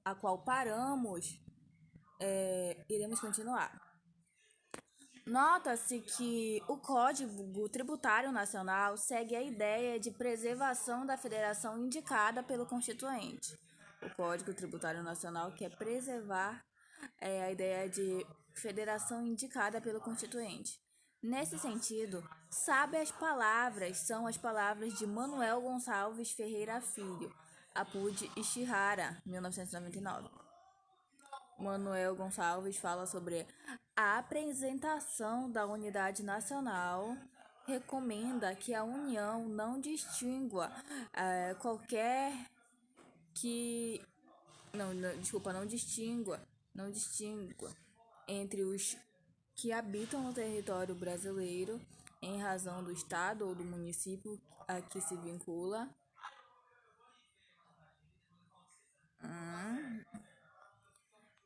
a qual paramos, iremos continuar. Nota-se que o Código Tributário Nacional segue a ideia de preservação da federação indicada pelo Constituinte. O Código Tributário Nacional quer preservar a ideia de federação indicada pelo Constituinte. Nesse sentido, sábias palavras são as palavras de Manuel Gonçalves Ferreira Filho, Apud Ishihara, 1999. Manuel Gonçalves fala sobre a apresentação da unidade nacional, recomenda que a União não distingua não distingua entre os que habitam no território brasileiro em razão do estado ou do município a que se vincula.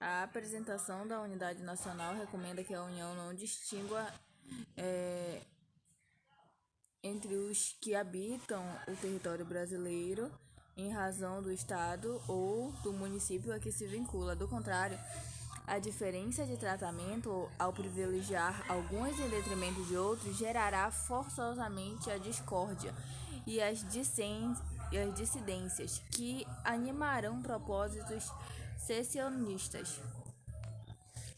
A apresentação da unidade nacional recomenda que a União não distingua entre os que habitam o território brasileiro em razão do estado ou do município a que se vincula. Do contrário, a diferença de tratamento, ao privilegiar alguns em detrimento de outros, gerará forçosamente a discórdia e as dissidências, que animarão propósitos secessionistas.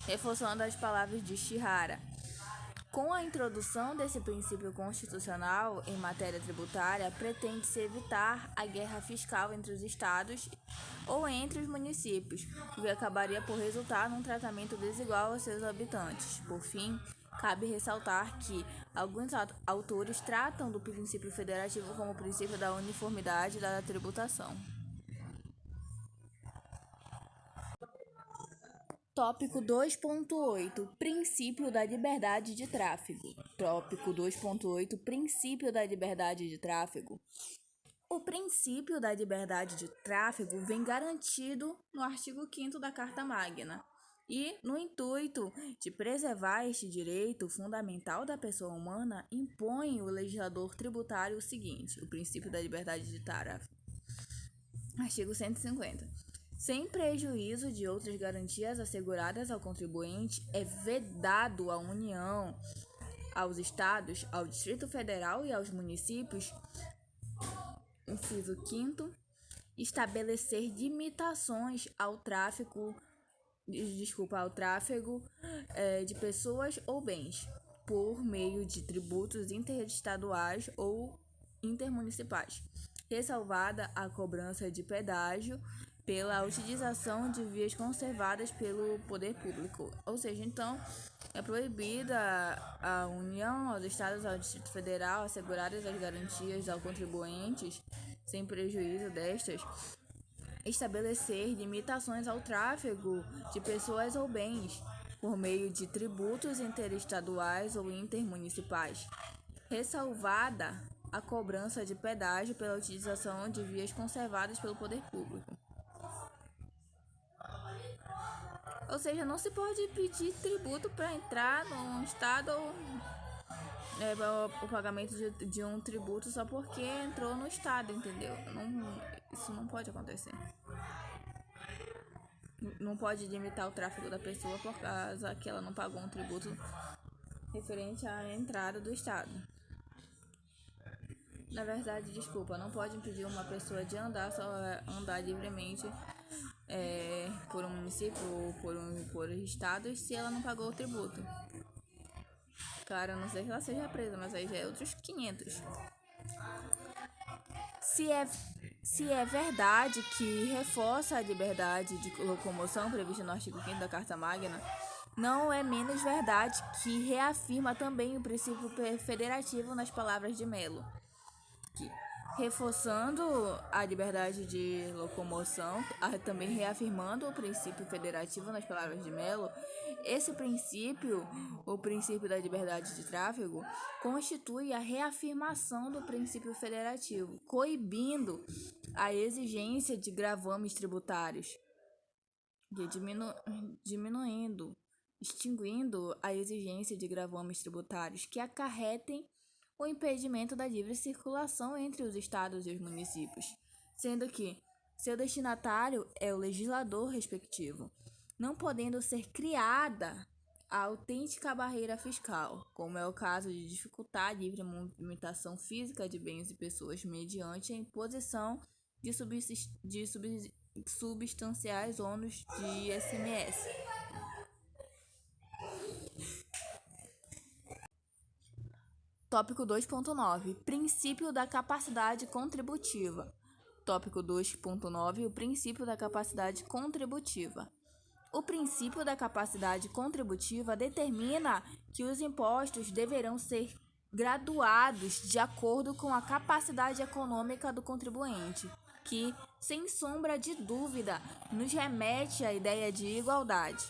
Reforçando as palavras de Ishihara, com a introdução desse princípio constitucional em matéria tributária, pretende-se evitar a guerra fiscal entre os estados ou entre os municípios, o que acabaria por resultar num tratamento desigual aos seus habitantes. Por fim, cabe ressaltar que alguns autores tratam do princípio federativo como o princípio da uniformidade da tributação. Tópico 2.8 Princípio da liberdade de tráfego. Tópico 2.8 Princípio da liberdade de tráfego. O princípio da liberdade de tráfego vem garantido no artigo 5º da Carta Magna e, no intuito de preservar este direito fundamental da pessoa humana, impõe o legislador tributário o seguinte: o princípio da liberdade de tráfego. Artigo 150. Sem prejuízo de outras garantias asseguradas ao contribuinte, é vedado à União, aos Estados, ao Distrito Federal e aos municípios, inciso 5º, estabelecer limitações ao tráfego de pessoas ou bens, por meio de tributos interestaduais ou intermunicipais, ressalvada a cobrança de pedágio pela utilização de vias conservadas pelo poder público. Ou seja, então, é proibida a União, aos Estados, ao Distrito Federal, asseguradas as garantias aos contribuintes, sem prejuízo destas, estabelecer limitações ao tráfego de pessoas ou bens, por meio de tributos interestaduais ou intermunicipais, ressalvada a cobrança de pedágio pela utilização de vias conservadas pelo poder público. Ou seja, não se pode pedir tributo para entrar num estado ou o pagamento de um tributo só porque entrou no estado, entendeu? Isso não pode acontecer. Não pode limitar o tráfego da pessoa por causa que ela não pagou um tributo referente à entrada do estado. Na verdade, não pode impedir uma pessoa de andar livremente por um município ou por estados se ela não pagou o tributo. Claro, a não ser que ela seja presa, mas aí já é outros 500. Se é verdade que reforça a liberdade de locomoção prevista no artigo 5º da Carta Magna, não é menos verdade que reafirma também o princípio federativo nas palavras de Melo. Reforçando a liberdade de locomoção, também reafirmando o princípio federativo nas palavras de Melo, esse princípio, o princípio da liberdade de tráfego, constitui a reafirmação do princípio federativo, coibindo a exigência de gravames tributários, extinguindo a exigência de gravames tributários que acarretem o impedimento da livre circulação entre os estados e os municípios, sendo que Seu destinatário é o legislador respectivo, não podendo ser criada a autêntica barreira fiscal, como é o caso de dificultar a livre movimentação física de bens e pessoas mediante a imposição de substanciais ônus de ICMS. Tópico 2.9. Princípio da capacidade contributiva. Tópico 2.9. O princípio da capacidade contributiva. O princípio da capacidade contributiva determina que os impostos deverão ser graduados de acordo com a capacidade econômica do contribuinte, que, sem sombra de dúvida, nos remete à ideia de igualdade.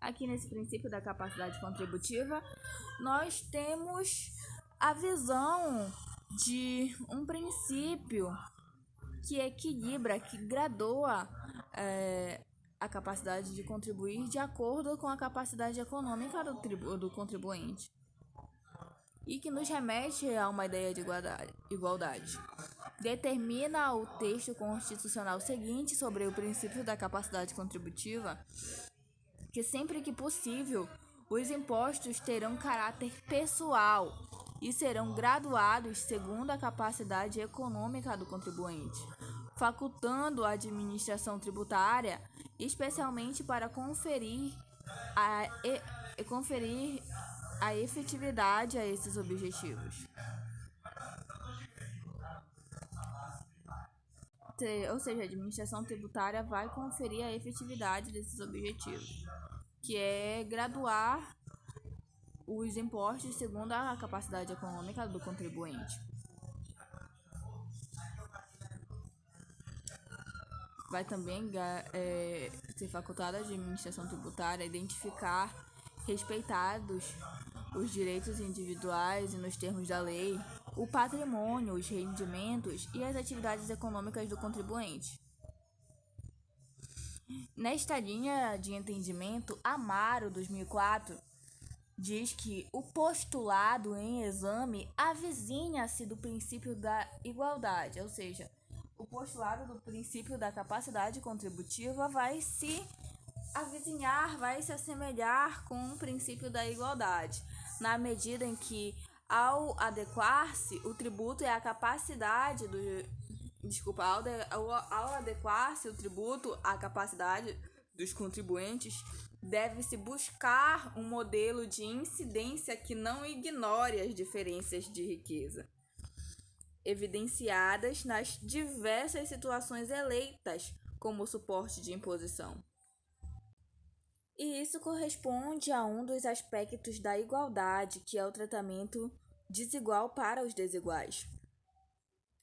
Aqui nesse princípio da capacidade contributiva, nós temos a visão de um princípio que equilibra, que gradua a capacidade de contribuir de acordo com a capacidade econômica do contribuinte e que nos remete a uma ideia de igualdade. Determina o texto constitucional seguinte sobre o princípio da capacidade contributiva que sempre que possível os impostos terão caráter pessoal e serão graduados segundo a capacidade econômica do contribuinte, facultando a administração tributária, especialmente para conferir a efetividade a esses objetivos. Ou seja, a administração tributária vai conferir a efetividade desses objetivos, que é graduar os impostos segundo a capacidade econômica do contribuinte. Vai também ser facultada a administração tributária identificar, respeitados os direitos individuais e nos termos da lei, o patrimônio, os rendimentos e as atividades econômicas do contribuinte. Nesta linha de entendimento, Amaro, 2004, diz que o postulado em exame avizinha-se do princípio da igualdade, ou seja, o postulado do princípio da capacidade contributiva vai se avizinhar, vai se assemelhar com o princípio da igualdade, na medida em que, ao adequar-se, o tributo é a capacidade ao adequar-se o tributo à capacidade dos contribuintes, deve-se buscar um modelo de incidência que não ignore as diferenças de riqueza evidenciadas nas diversas situações eleitas como suporte de imposição. E isso corresponde a um dos aspectos da igualdade, que é o tratamento desigual para os desiguais.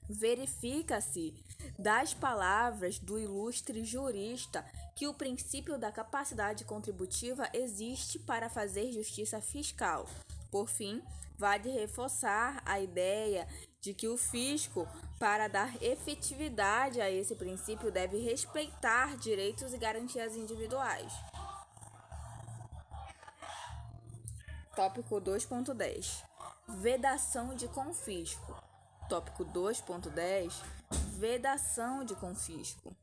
Verifica-se das palavras do ilustre jurista que o princípio da capacidade contributiva existe para fazer justiça fiscal. Por fim, vale reforçar a ideia de que o fisco, para dar efetividade a esse princípio, deve respeitar direitos e garantias individuais. Tópico 2.10. Vedação de confisco. Tópico 2.10. Vedação de confisco.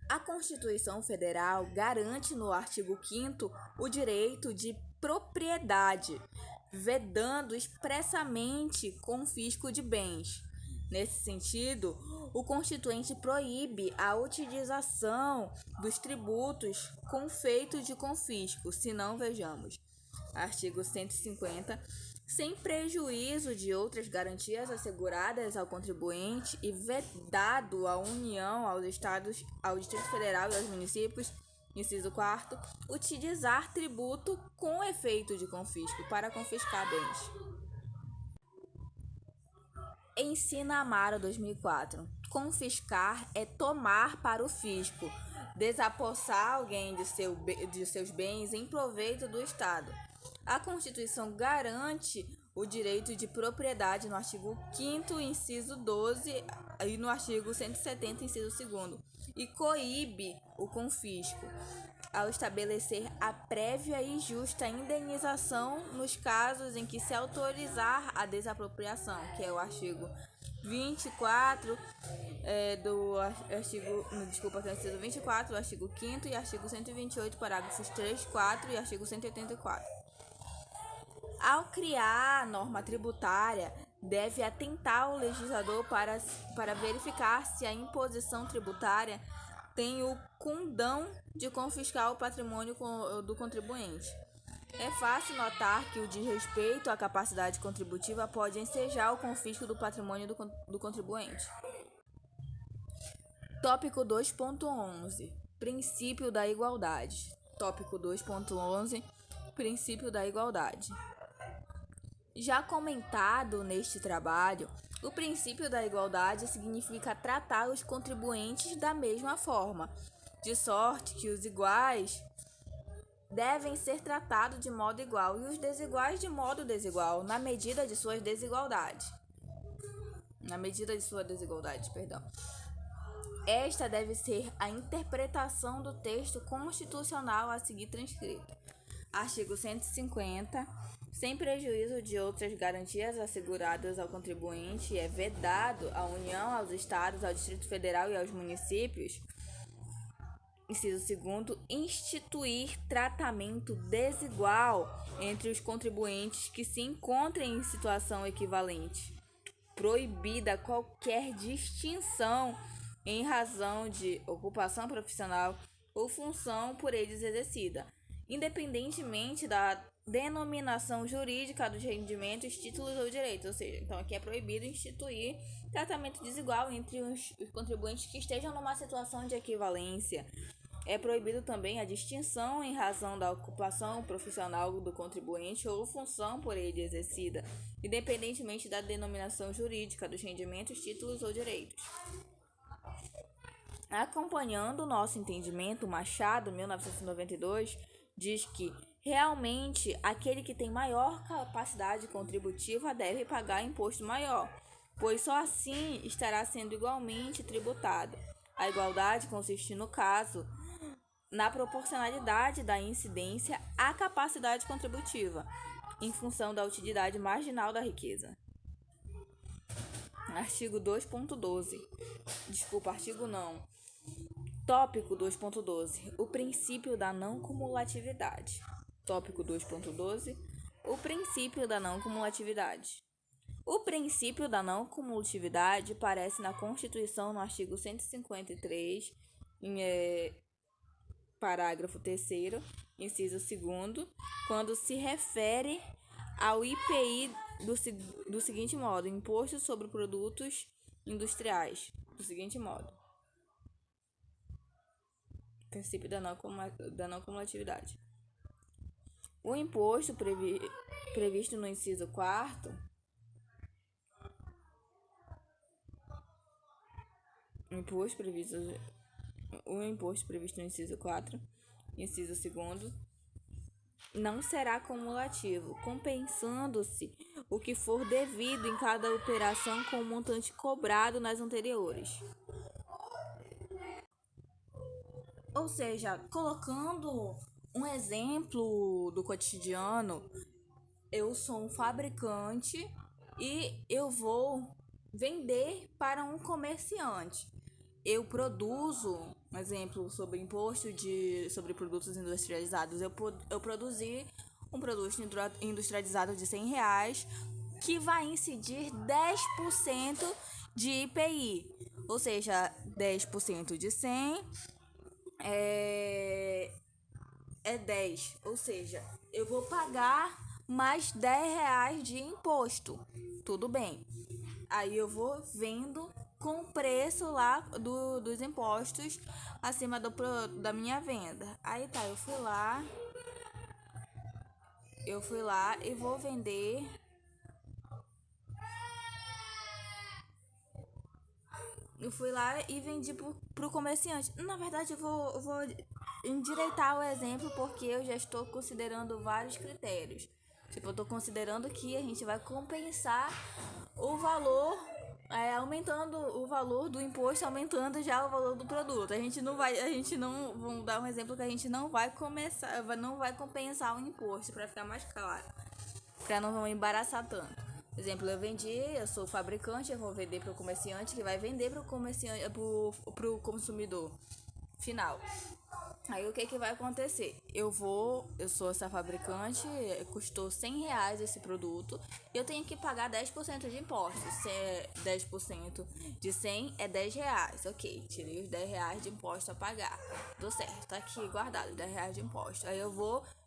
A Constituição Federal garante no artigo 5º o direito de propriedade, vedando expressamente confisco de bens. Nesse sentido, o Constituinte proíbe a utilização dos tributos com feito de confisco, se não vejamos. Artigo 150. Sem prejuízo de outras garantias asseguradas ao contribuinte e vedado à União, aos Estados, ao Distrito Federal e aos municípios, inciso 4º, utilizar tributo com efeito de confisco para confiscar bens. Ensina Amaro, 2004. Confiscar é tomar para o fisco, desapossar alguém de seus bens em proveito do Estado. A Constituição garante o direito de propriedade no artigo 5º, inciso 12, aí no artigo 170, inciso 2º, e coíbe o confisco ao estabelecer a prévia e justa indenização nos casos em que se autorizar a desapropriação, que é o artigo 24 do artigo, desculpa, que é o inciso 24, artigo 5º e artigo 128, parágrafos 3, 4 e artigo 184. Ao criar a norma tributária, deve atentar o legislador para verificar se a imposição tributária tem o condão de confiscar o patrimônio do contribuinte. É fácil notar que o desrespeito à capacidade contributiva pode ensejar o confisco do patrimônio do contribuinte. Tópico 2.11. Princípio da igualdade. Tópico 2.11. Princípio da igualdade. Já comentado neste trabalho, o princípio da igualdade significa tratar os contribuintes da mesma forma, de sorte que os iguais devem ser tratados de modo igual e os desiguais de modo desigual, na medida de suas desigualdades. Esta deve ser a interpretação do texto constitucional a seguir transcrito. Artigo 150. Sem prejuízo de outras garantias asseguradas ao contribuinte, é vedado à União, aos Estados, ao Distrito Federal e aos municípios, inciso 2º, instituir tratamento desigual entre os contribuintes que se encontrem em situação equivalente, proibida qualquer distinção em razão de ocupação profissional ou função por eles exercida, independentemente da denominação jurídica dos rendimentos, títulos ou direitos. Ou seja, então aqui é proibido instituir tratamento desigual entre os contribuintes que estejam numa situação de equivalência. É proibido também a distinção em razão da ocupação profissional do contribuinte ou função por ele exercida, independentemente da denominação jurídica dos rendimentos, títulos ou direitos. Acompanhando o nosso entendimento, Machado, 1992, diz que realmente aquele que tem maior capacidade contributiva deve pagar imposto maior, pois só assim estará sendo igualmente tributado. A igualdade consiste, no caso, na proporcionalidade da incidência à capacidade contributiva, em função da utilidade marginal da riqueza. Artigo 2.12. Tópico 2.12. O princípio da não cumulatividade. Tópico 2.12. O princípio da não cumulatividade. O princípio da não cumulatividade aparece na Constituição no artigo 153, parágrafo 3º, inciso 2º, quando se refere ao IPI do seguinte modo: Imposto sobre Produtos Industriais. Do seguinte modo: princípio da não cumulatividade. O imposto previsto no inciso 4º, o imposto previsto no inciso 4, inciso 2º, não será cumulativo, compensando-se o que for devido em cada operação com o montante cobrado nas anteriores. Ou seja, colocando um exemplo do cotidiano, eu sou um fabricante e eu vou vender para um comerciante. Eu produzo, um exemplo sobre imposto sobre produtos industrializados. Eu produzi um produto industrializado de R$100 que vai incidir 10% de IPI. Ou seja, 10% de 100 é 10. Ou seja, eu vou pagar mais R$10 de imposto. Tudo bem. Aí eu vou vendo com o preço lá dos impostos acima da minha venda. Aí tá, eu fui lá e vou vender. Eu fui lá e vendi pro comerciante. Na verdade, eu vou endireitar o exemplo porque eu já estou considerando vários critérios. Tipo, eu tô considerando que a gente vai compensar o valor aumentando o valor do imposto, aumentando já o valor do produto. Vamos dar um exemplo que a gente não vai compensar o imposto, para ficar mais claro, para não embaraçar tanto. Por exemplo, eu sou fabricante, eu vou vender para o comerciante, que vai vender para o comerciante, para o consumidor final. Aí o que vai acontecer? Eu sou essa fabricante, custou R$100 esse produto, eu tenho que pagar 10% de impostos. Se é 10% de 100 é R$10. Ok, tirei os R$10 de imposto a pagar. Tô certo, tá aqui guardado R$10 de imposto. Aí eu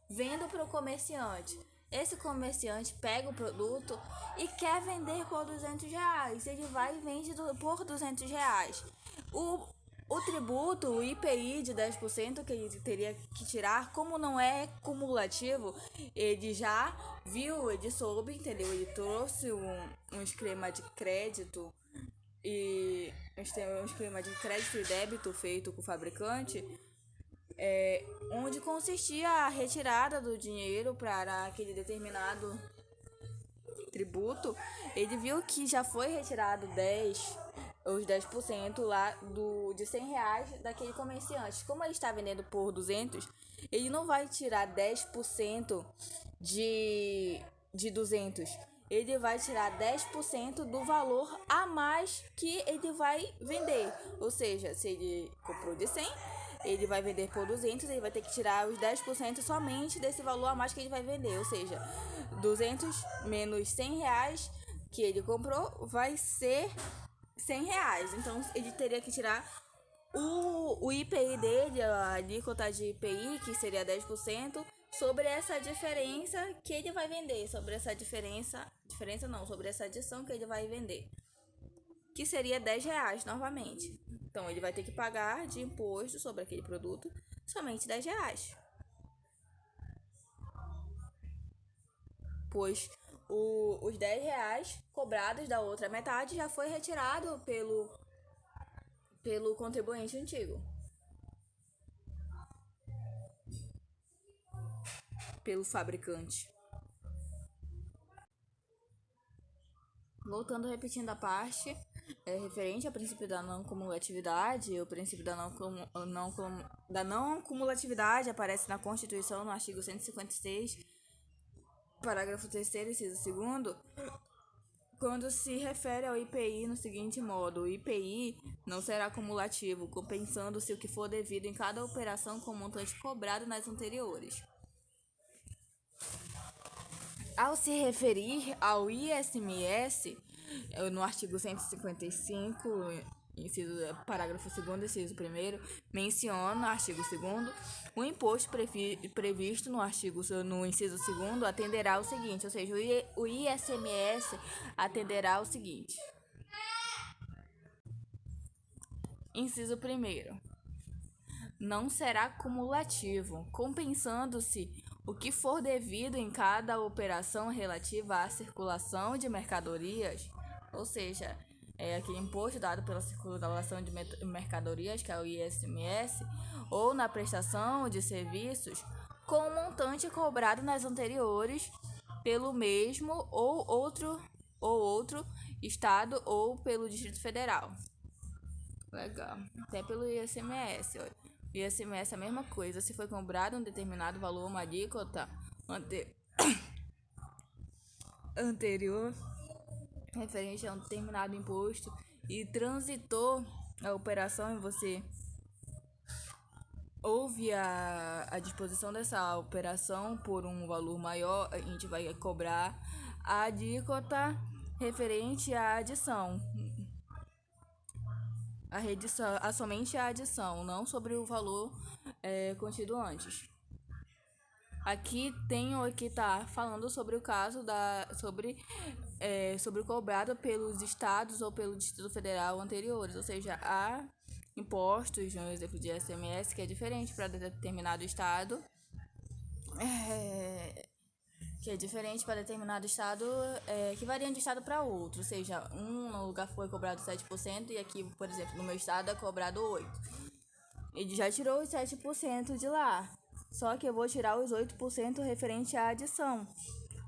vendo para o comerciante. Esse comerciante pega o produto e quer vender por R$200. Ele vai e vende por R$200. O tributo, o IPI de 10% que ele teria que tirar, como não é cumulativo, ele já viu, ele soube, entendeu? Ele trouxe um esquema de crédito e débito feito com o fabricante, onde consistia a retirada do dinheiro para aquele determinado tributo. Ele viu que já foi retirado os 10% lá de R$100 daquele comerciante. Como ele está vendendo por 200, ele não vai tirar 10% de 200. Ele vai tirar 10% do valor a mais que ele vai vender. Ou seja, se ele comprou de 100, ele vai vender por 200, ele vai ter que tirar os 10% somente desse valor a mais que ele vai vender. Ou seja, 200 menos R$100 que ele comprou vai ser R$100. Então ele teria que tirar o IPI dele, a alíquota de IPI, que seria 10%, sobre essa diferença que ele vai vender, sobre essa sobre essa adição que ele vai vender, que seria R$10 novamente. Então ele vai ter que pagar de imposto sobre aquele produto somente R$10. Pois os R$10 cobrados da outra metade já foi retirado pelo contribuinte antigo, pelo fabricante. Voltando, repetindo a parte referente ao princípio da não cumulatividade, o princípio da não cumulatividade aparece na Constituição, no artigo 156, parágrafo 3º, inciso 2º, quando se refere ao IPI no seguinte modo: o IPI não será cumulativo, compensando-se o que for devido em cada operação com o montante cobrado nas anteriores. Ao se referir ao ISMS, no artigo 155, parágrafo 2º, inciso 1º, menciona, artigo 2º, o imposto previsto no inciso 2º atenderá ao seguinte, ou seja, o ISMS atenderá ao seguinte. Inciso 1º, não será cumulativo, compensando-se o que for devido em cada operação relativa à circulação de mercadorias, ou seja, aquele imposto dado pela circulação de mercadorias, que é o ISMS, ou na prestação de serviços, com o montante cobrado nas anteriores pelo mesmo ou outro estado ou pelo Distrito Federal. Legal. Até pelo ISMS, olha. ISMS é a mesma coisa. Se foi cobrado um determinado valor, uma alíquota anterior referente a um determinado imposto e transitou a operação e você houve a disposição dessa operação por um valor maior, a gente vai cobrar a alíquota referente à adição. Somente a adição, não sobre o valor contido antes. Aqui tá falando sobre o caso sobre o cobrado pelos estados ou pelo Distrito Federal anteriores, ou seja, há impostos, no exemplo de ICMS, que é diferente para determinado estado, que varia de estado para outro, ou seja, no lugar foi cobrado 7% e aqui, por exemplo, no meu estado é cobrado 8%. Ele já tirou os 7% de lá, só que eu vou tirar os 8% referente à adição.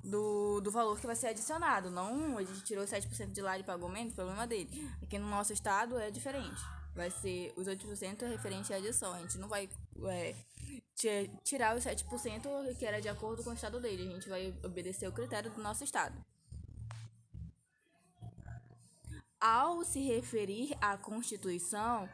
do valor que vai ser adicionado. Não, a gente tirou 7% de lá e pagou menos, problema dele. Aqui no nosso estado é diferente. Vai ser os 8% referente à adição. A gente não vai tirar os 7% que era de acordo com o estado dele. A gente vai obedecer o critério do nosso estado. Ao se referir à Constituição,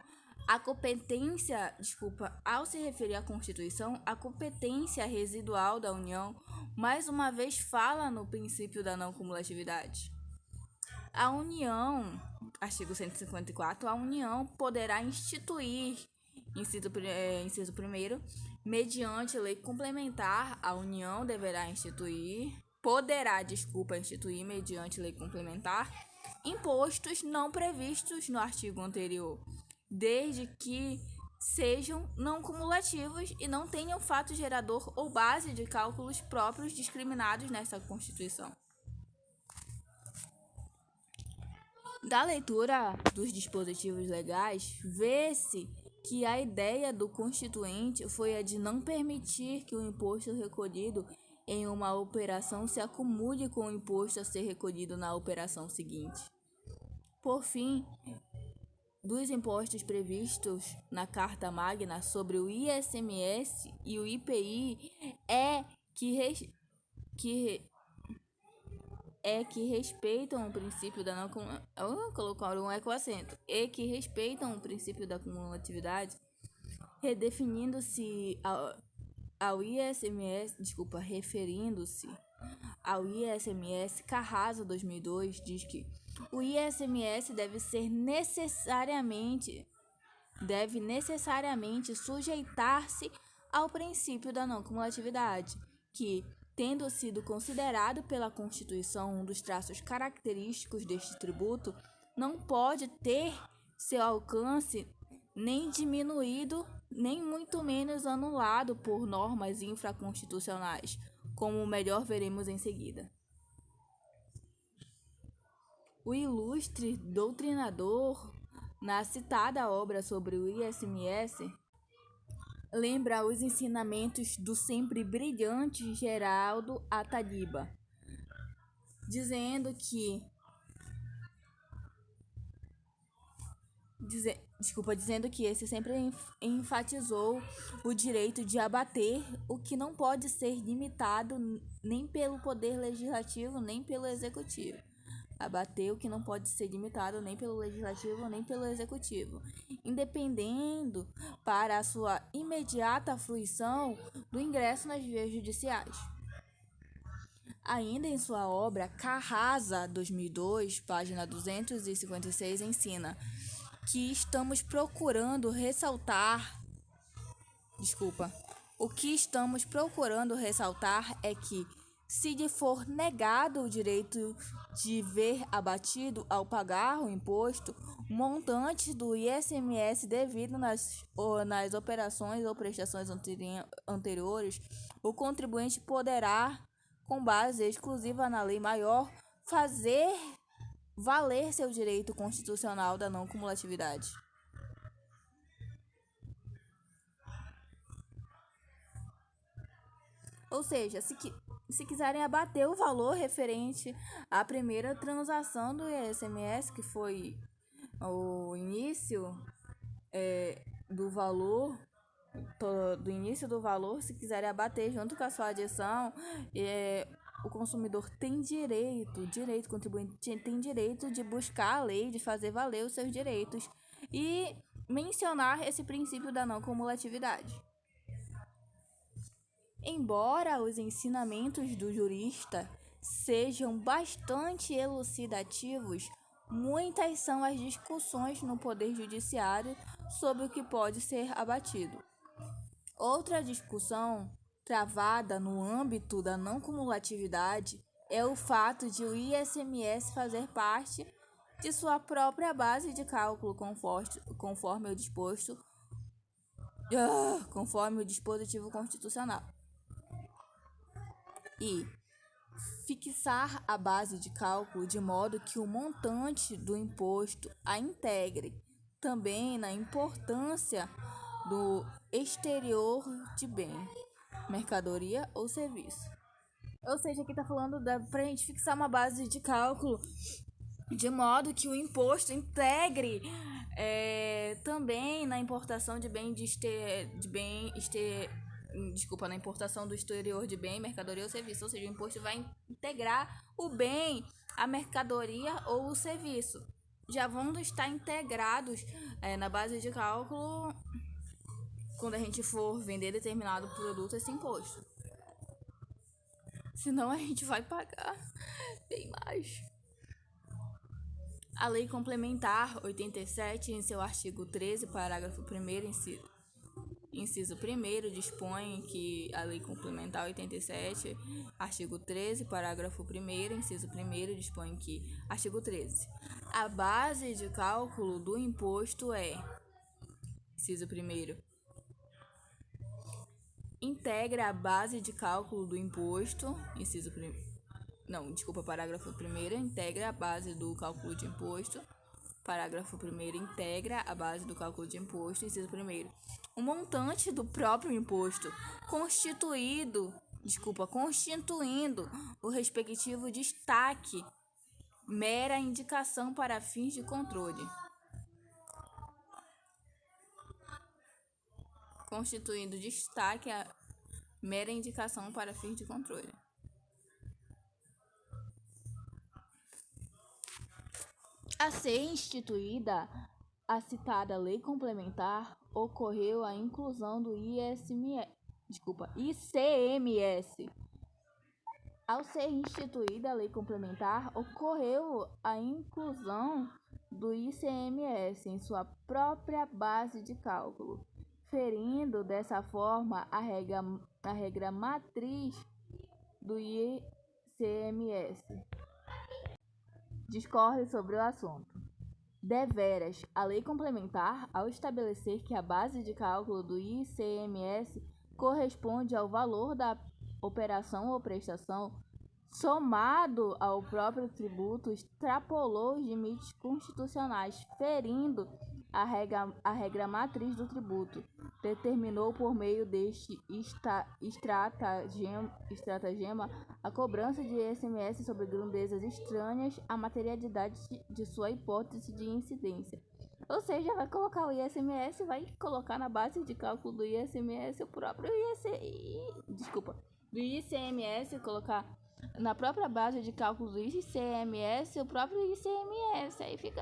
ao se referir à Constituição, a competência residual da União, mais uma vez fala no princípio da não cumulatividade. A União, artigo 154, a União poderá instituir, inciso 1º, mediante lei complementar, a União poderá instituir mediante lei complementar, impostos não previstos no artigo anterior, desde que sejam não cumulativos e não tenham fato gerador ou base de cálculos próprios discriminados nessa Constituição. Da leitura dos dispositivos legais, vê-se que a ideia do Constituinte foi a de não permitir que o imposto recolhido em uma operação se acumule com o imposto a ser recolhido na operação seguinte. Por fim, dos impostos previstos na Carta Magna sobre o ICMS e o IPI que respeitam o princípio da não colocaram um ecoacento e que respeitam o princípio da cumulatividade, referindo-se ao ICMS, Carrasa 2002 diz que o ICMS deve necessariamente sujeitar-se ao princípio da não cumulatividade, que, tendo sido considerado pela Constituição um dos traços característicos deste tributo, não pode ter seu alcance nem diminuído, nem muito menos anulado por normas infraconstitucionais, como melhor veremos em seguida. O ilustre doutrinador, na citada obra sobre o ICMS, lembra os ensinamentos do sempre brilhante Geraldo Ataliba, dizendo que esse sempre enfatizou o direito de abater o que não pode ser limitado nem pelo Poder Legislativo, nem pelo Executivo. Abater o que não pode ser limitado nem pelo Legislativo, nem pelo Executivo, independendo para a sua imediata fruição do ingresso nas vias judiciais. Ainda em sua obra, Carrasa 2002, página 256, ensina que o que estamos procurando ressaltar é que, se lhe for negado o direito de ver abatido ao pagar o imposto, o montante do ICMS devido nas operações ou prestações anteriores, o contribuinte poderá, com base exclusiva na lei maior, fazer valer seu direito constitucional da não cumulatividade. Ou seja, se quiserem abater o valor referente à primeira transação do ICMS, que foi o início do valor, se quiserem abater junto com a sua adição, o consumidor tem o contribuinte tem direito de buscar a lei, de fazer valer os seus direitos e mencionar esse princípio da não cumulatividade. Embora os ensinamentos do jurista sejam bastante elucidativos, muitas são as discussões no Poder Judiciário sobre o que pode ser abatido. Outra discussão travada no âmbito da não cumulatividade é o fato de o ICMS fazer parte de sua própria base de cálculo conforme o dispositivo constitucional. E fixar a base de cálculo de modo que o montante do imposto a integre também na importância do exterior de bem, mercadoria ou serviço. Ou seja, aqui tá falando pra gente fixar uma base de cálculo de modo que o imposto integre também na importação de bem desculpa, na importação do exterior de bem, mercadoria ou serviço. Ou seja, o imposto vai integrar o bem, a mercadoria ou o serviço. Já vão estar integrados na base de cálculo quando a gente for vender determinado produto esse imposto. Senão a gente vai pagar bem mais. A Lei Complementar 87, em seu artigo 13, parágrafo 1º, inciso 1º, dispõe que a Lei Complementar 87, artigo 13, parágrafo 1º, inciso 1º, dispõe que, artigo 13, a base de cálculo do imposto inciso 1º, integra a base de cálculo do imposto, inciso 1º, parágrafo 1º, integra a base do cálculo de imposto. Parágrafo 1º, integra a base do cálculo de imposto. Inciso 1º, o montante do próprio imposto, constituindo o respectivo destaque, mera indicação para fins de controle. Constituindo destaque a mera indicação para fins de controle. A ser instituída a citada lei complementar, ocorreu a inclusão do ICMS. Ao ser instituída a lei complementar, ocorreu a inclusão do ICMS em sua própria base de cálculo, ferindo dessa forma a regra matriz do ICMS. Discorre sobre o assunto. Deveras, a lei complementar, ao estabelecer que a base de cálculo do ICMS corresponde ao valor da operação ou prestação, somado ao próprio tributo, extrapolou os limites constitucionais, ferindo a regra matriz do tributo. Determinou por meio deste estratagema a cobrança de ICMS sobre grandezas estranhas à materialidade de sua hipótese de incidência. Ou seja, vai colocar o ICMS, vai colocar na base de cálculo do ICMS o próprio do ICMS, colocar na própria base de cálculo do ICMS o próprio ICMS. Aí fica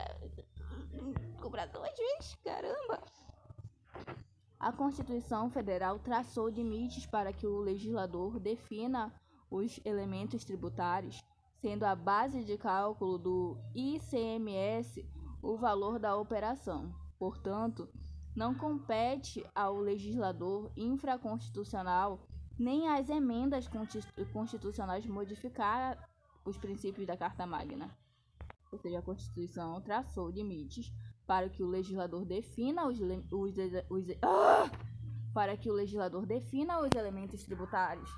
cobrar 2 vezes, caramba! A Constituição Federal traçou limites para que o legislador defina os elementos tributários, sendo a base de cálculo do ICMS o valor da operação. Portanto, não compete ao legislador infraconstitucional nem às emendas constitucionais modificar os princípios da Carta Magna. Ou seja, a Constituição traçou limites para que o legislador defina os elementos tributários,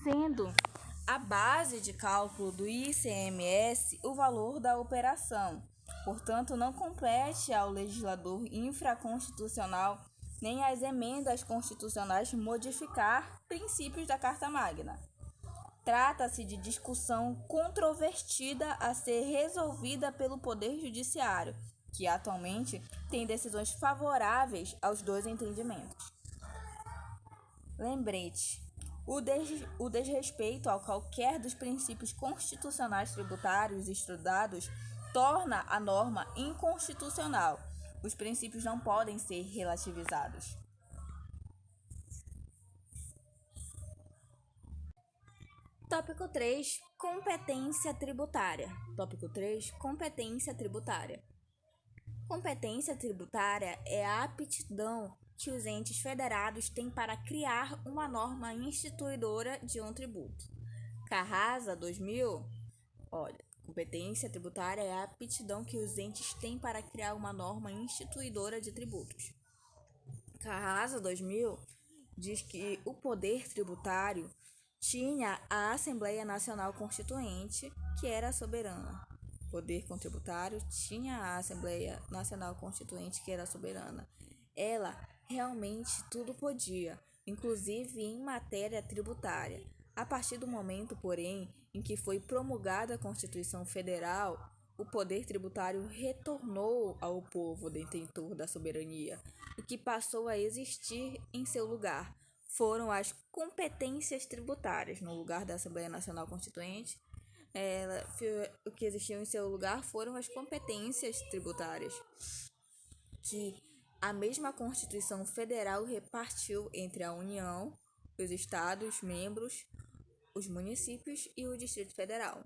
sendo a base de cálculo do ICMS o valor da operação. Portanto, não compete ao legislador infraconstitucional nem às emendas constitucionais modificar princípios da Carta Magna. Trata-se de discussão controvertida a ser resolvida pelo Poder Judiciário, que atualmente tem decisões favoráveis aos dois entendimentos. Lembrete: o desrespeito a qualquer dos princípios constitucionais tributários estudados torna a norma inconstitucional. Os princípios não podem ser relativizados. Tópico 3. Competência tributária. Tópico 3. Competência tributária. Competência tributária é a aptidão que os entes federados têm para criar uma norma instituidora de um tributo. Carrasa 2000. Competência tributária é a aptidão que os entes têm para criar uma norma instituidora de tributos. Carrasa 2000 diz que o poder tributário tinha a Assembleia Nacional Constituinte, que era soberana. O poder contributário tinha a Assembleia Nacional Constituinte, que era soberana. Ela realmente tudo podia, inclusive em matéria tributária. A partir do momento, porém, em que foi promulgada a Constituição Federal, o poder tributário retornou ao povo detentor da soberania. O que passou a existir em seu lugar foram as competências tributárias. No lugar da Assembleia Nacional Constituinte, o que existiu em seu lugar foram as competências tributárias, que a mesma Constituição Federal repartiu entre a União, os estados membros, os municípios e o Distrito Federal.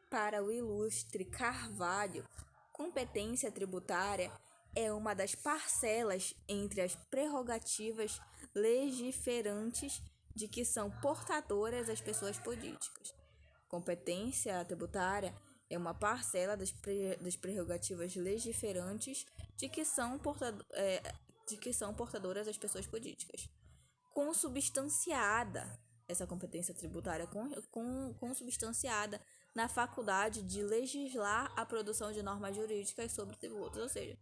Para o ilustre Carvalho, competência tributária é uma das parcelas entre as prerrogativas legiferantes de que são portadoras as pessoas políticas. Competência tributária é uma parcela das prerrogativas legiferantes de que são portadoras as pessoas políticas. Consubstanciada, essa competência tributária consubstanciada na faculdade de legislar a produção de normas jurídicas sobre tributos, ou seja,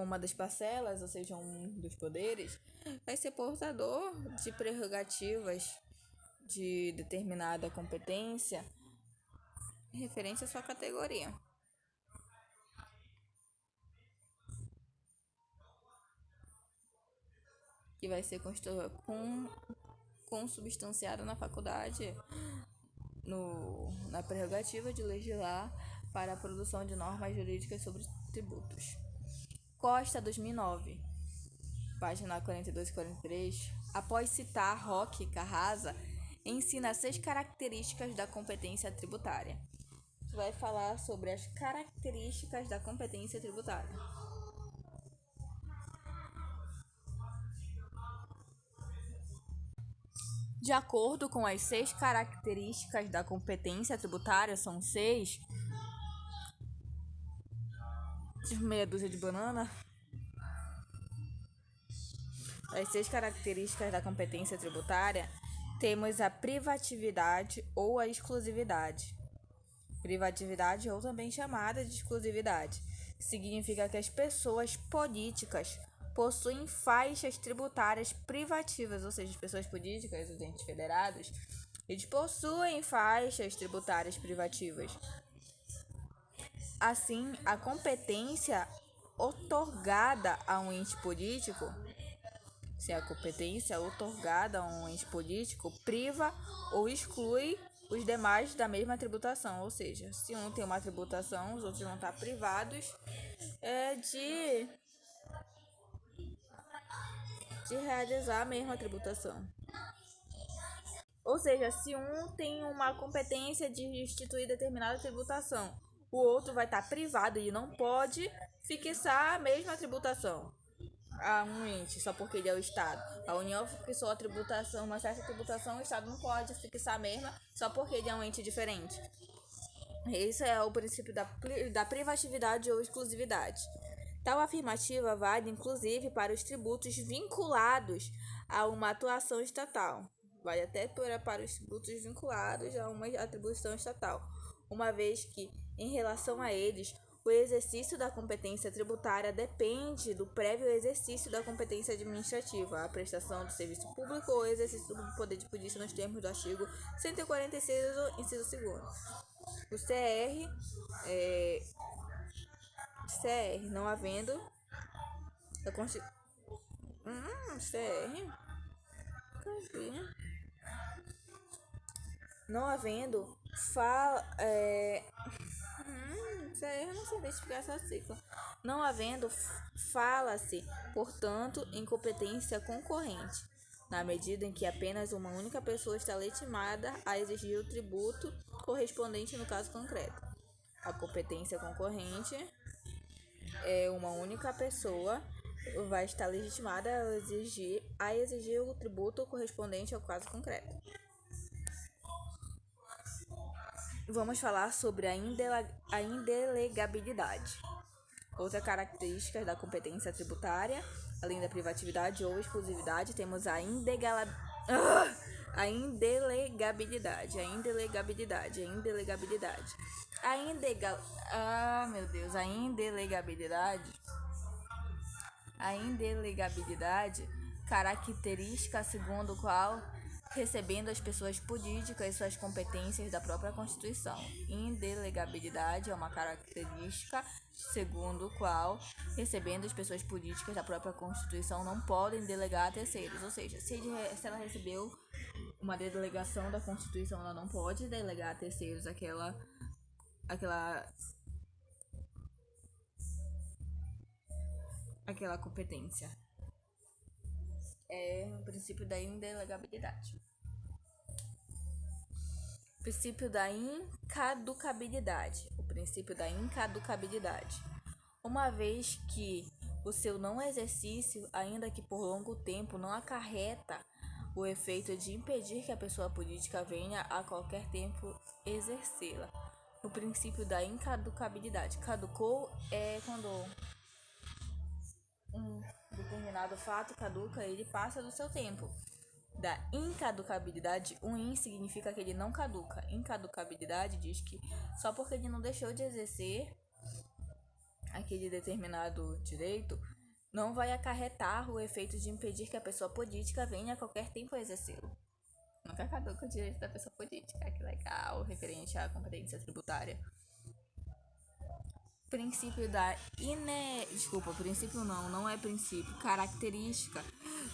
uma das parcelas, ou seja, um dos poderes, vai ser portador de prerrogativas de determinada competência referente à sua categoria, que vai ser consubstanciada na faculdade, na prerrogativa de legislar para a produção de normas jurídicas sobre tributos. Costa, 2009, página 42 e 43, após citar Roque Carrasa, ensina 6 características da competência tributária. Vai falar sobre as características da competência tributária. De acordo com as 6 características da competência tributária, são 6, meia dúzia de banana. As 6 características da competência tributária, temos a privatividade ou a exclusividade. Privatividade, ou também chamada de exclusividade, significa que as pessoas políticas possuem faixas tributárias privativas, ou seja, as pessoas políticas, os entes federados, eles possuem faixas tributárias privativas. Assim, a competência outorgada a um ente político, priva ou exclui os demais da mesma tributação, ou seja, se um tem uma tributação, os outros vão estar privados de realizar a mesma tributação. Ou seja, se um tem uma competência de instituir determinada tributação, o outro vai estar privado e não pode fixar a mesma tributação a um ente, só porque ele é o Estado. A União fixou a tributação, uma certa tributação, o Estado não pode fixar a mesma só porque ele é um ente diferente. Esse é o princípio da privatividade ou exclusividade. Tal afirmativa vale, inclusive, para os tributos vinculados a uma atuação estatal. Vale até para os tributos vinculados a uma atribuição estatal, uma vez que, em relação a eles, o exercício da competência tributária depende do prévio exercício da competência administrativa, a prestação do serviço público ou exercício do poder de polícia nos termos do artigo 146, inciso 2º. O CR, não havendo a Constituição. Não havendo não sei explicar essa sigla. Não havendo, fala-se, portanto, em competência concorrente, na medida em que apenas uma única pessoa está legitimada a exigir o tributo correspondente no caso concreto. A competência concorrente é uma única pessoa vai estar legitimada a exigir o tributo correspondente ao caso concreto. Vamos falar sobre a indelegabilidade. Outra característica da competência tributária, além da privatividade ou exclusividade, temos a indelegabilidade. A indelegabilidade A indelegabilidade, característica segundo qual recebendo as pessoas políticas suas competências da própria Constituição. Indelegabilidade é uma característica segundo qual recebendo as pessoas políticas da própria Constituição não podem delegar a terceiros. Ou seja, se ela recebeu uma delegação da Constituição, ela não pode delegar a terceiros aquela competência. É o princípio da indelegabilidade. Princípio da incaducabilidade. O princípio da incaducabilidade. Uma vez que o seu não exercício, ainda que por longo tempo, não acarreta o efeito de impedir que a pessoa política venha a qualquer tempo exercê-la. O princípio da incaducabilidade. Caducou é quando um determinado fato caduca, ele passa do seu tempo. Da incaducabilidade, o in significa que ele não caduca. Incaducabilidade diz que só porque ele não deixou de exercer aquele determinado direito, não vai acarretar o efeito de impedir que a pessoa política venha a qualquer tempo exercê-lo. Nunca caduca o direito da pessoa política. Que legal, referente à competência tributária. Princípio da princípio não é princípio, característica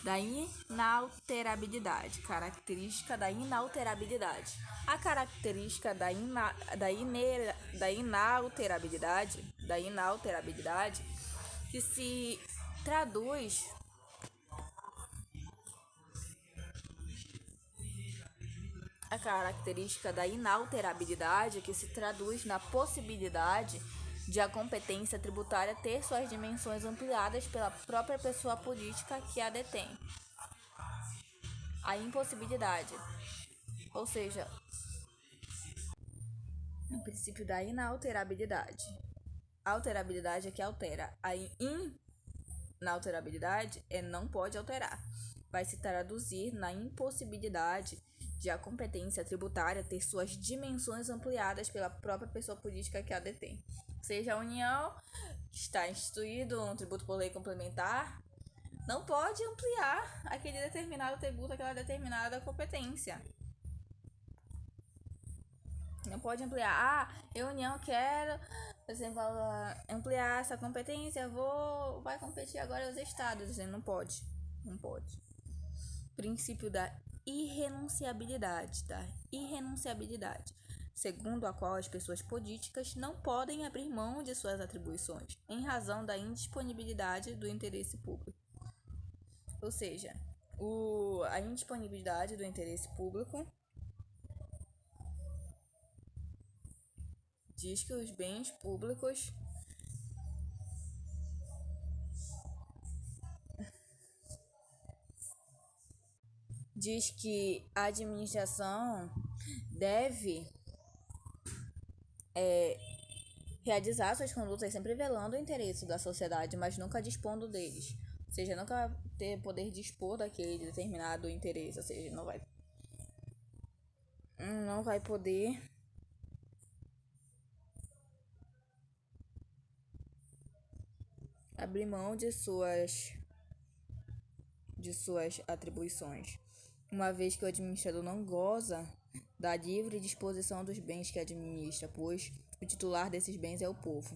da inalterabilidade. Característica da inalterabilidade. A característica da inalterabilidade, que se traduz a característica da inalterabilidade, que se traduz na possibilidade de a competência tributária ter suas dimensões ampliadas pela própria pessoa política que a detém. A impossibilidade, ou seja, o princípio da inalterabilidade. A alterabilidade é que altera. A inalterabilidade é não pode alterar. Vai se traduzir na impossibilidade de a competência tributária ter suas dimensões ampliadas pela própria pessoa política que a detém. Seja a União, está instituído um tributo por lei complementar, não pode ampliar aquele determinado tributo, aquela determinada competência. Não pode ampliar. A União quer, por exemplo, ampliar essa competência, vai competir agora os estados. Dizendo, não pode. Princípio da irrenunciabilidade. Segundo a qual as pessoas políticas não podem abrir mão de suas atribuições, em razão da indisponibilidade do interesse público. Ou seja, a indisponibilidade do interesse público diz que os bens públicos diz que a administração deve realizar suas condutas sempre velando o interesse da sociedade, mas nunca dispondo deles. Ou seja, nunca ter poder dispor daquele determinado interesse. Ou seja, não vai poder abrir mão de suas atribuições, uma vez que o administrador não goza da livre disposição dos bens que administra, pois o titular desses bens é o povo.